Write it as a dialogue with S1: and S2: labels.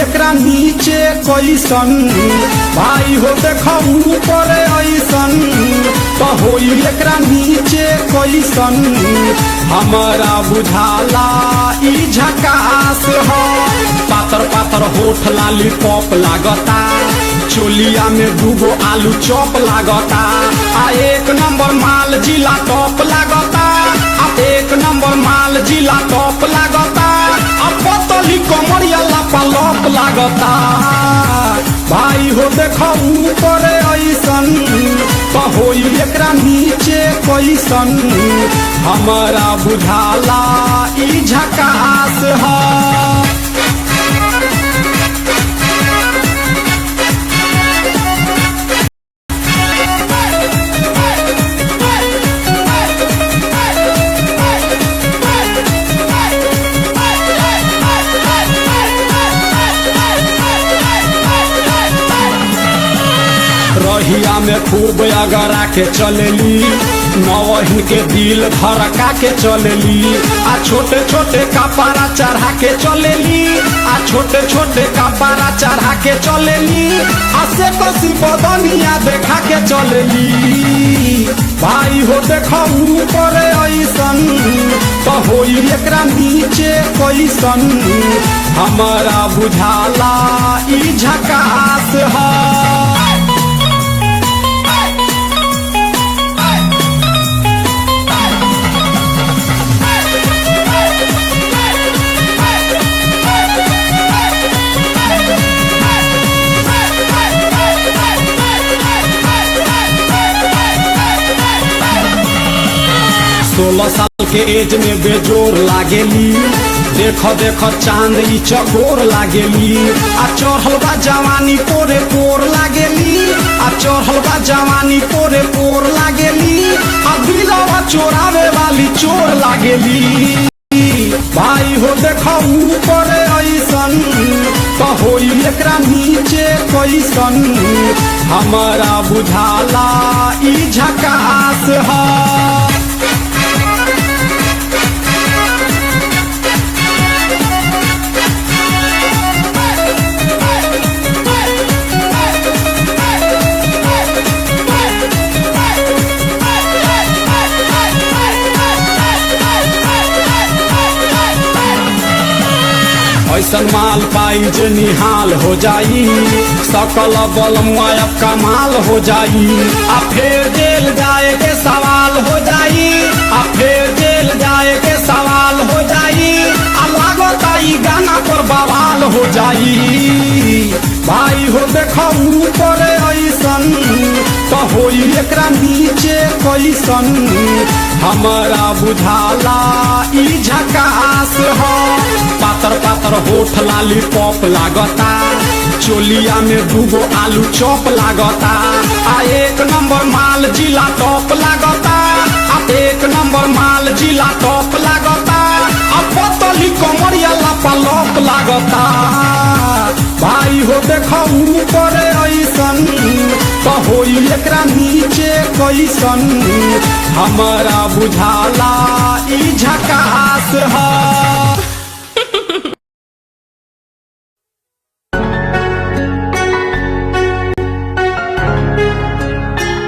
S1: एकरा नीचे कैसन भाई हो देखो ऊपर ऐसन तो होई एकरा नीचे कैसन हमारा बुझाला ई झकास हो। पातर पातर होठ लाली पॉप लागता चोलिया में दूगो आलू चॉप लागता आ एक नंबर माल जिला टॉप लागता आ एक नंबर माल जिला टॉप लागता आ पतली कमरिया लापालॉप लागता भाई हो देखो ऊपर ऐसन तो होई एकरा नीचे कैसन हमारा बुझाला ई झकास है। रहिया में खूब अगरा के चलेली नवहिन के दिल धड़का के चलेली आ छोटे छोटे कपड़ा चढ़ा के चलेली आ छोटे छोटे कपड़ा चढ़ा के चलेली आ से कसी बदनिया देखा के चलेली भाई हो देखो ऊपर ऐसन तो होई एकरा नीचे कैसन हमारा बुझाला ई झकास है। सोलह साल के एज में बेजोर लागेली देखो देखो चांद ई चकोर लागेली आ चढ़ल बा जवानी पोरे पोर लागेली आ चढ़ल बा जवानी पोरे पोर लागेली आ दिलवा चोरावे वाली चोर लागेली भाई हो देखो ऊपर ऐसन तो होई एकरा नीचे कैसन हमारा बुझाला ई झकास है। ऐसन माल पाई जे निहाल हो जाई सकल बल मुआयब कमाल हो जाई आ फिर जेल जाए के सवाल हो जाई आ फिर जेल जाए के सवाल हो जाई आ लागता ई गाना पर बवाल हो जाई भाई हो देखो ऊपर ऐसन तो होई एकरा नीचे कैसन हमारा बुझाला ई झकास है। पातर पातर होठ लाली पॉप लागता चोलिया में दूगो आलू चॉप लागता आ एक नंबर माल जिला टॉप लागता आ एक नंबर माल जिला टॉप लागता आ पतली कमरिया लापालॉप लागता भाई हो देखो ऊपर ऐसन तो होई एकरा नीचे कैसन हमारा बुझाला ई झकास है।